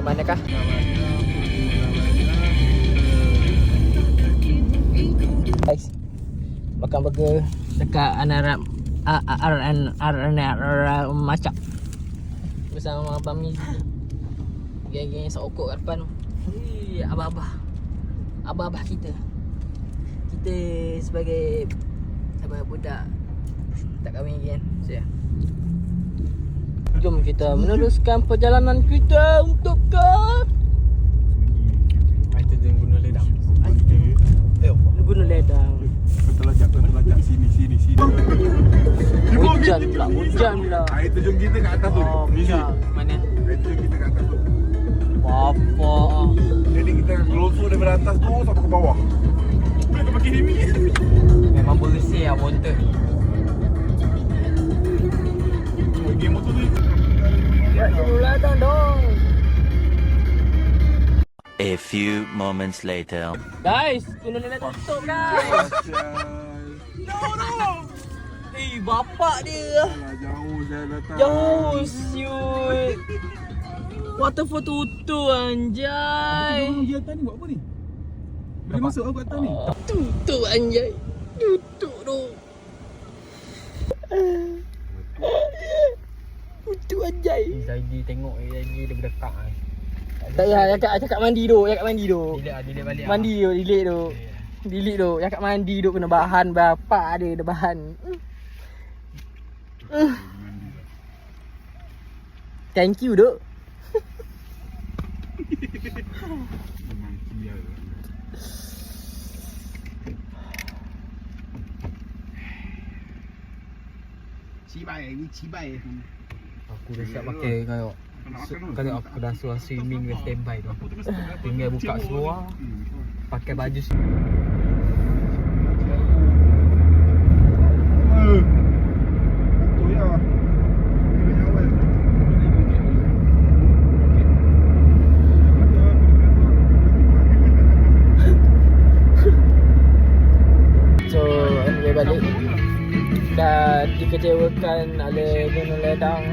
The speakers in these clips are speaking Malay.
manakah? Guys, makan burger dekat Anarak Macak bersama Abang Mizi. Geng-geng sokok kat depan tu. Abah-abah kita sebagai budak tak kahwin lagi kan. Jom kita meneruskan perjalanan kita untuk ke Gunung Ledang. Gunung Ledang. Terlajak sini. Hujan pula. Air terjun kita kat atas tu. Mana? Air terjun kita kat atas tu. Apa? Jadi kita gelosor daripada atas tu sampai ke bawah. Kita pakai ini. Memang bersih lah water. Game motor tu. Ya, Gunung Ledang dong. A few moments later. Guys, Gunung Ledang tutup guys. No. Bapak dia. Jauh saya datang. Jauh siut. Waterfall tutup anjay. Dia atas ni buat apa ni? Boleh masuk aku atas ni. Tutup anjay. Tutup tu. Tutup anjay. Zaidi tengok lagi dia berdekat kan. Tak payah, cakap mandi tu. Delete balik. Mandi tu, delete tu. Cakap mandi tu kena bahan bapak dia bahan. Thank you duk. Cibai. Aku dah siap pakai kalau aku dah suruh swimming dengan standby tu. Tinggal buka seluar, pakai baju So, anyway balik. Dah dikecewakan oleh Gunung Ledang.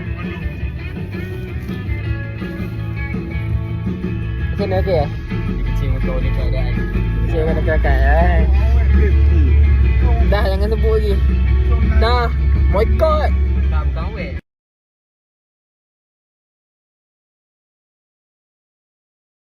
Macam mana okey? kecewa oleh keadaan. Kecewakan kakak Dah jangan sebut lagi. Dah, boycott.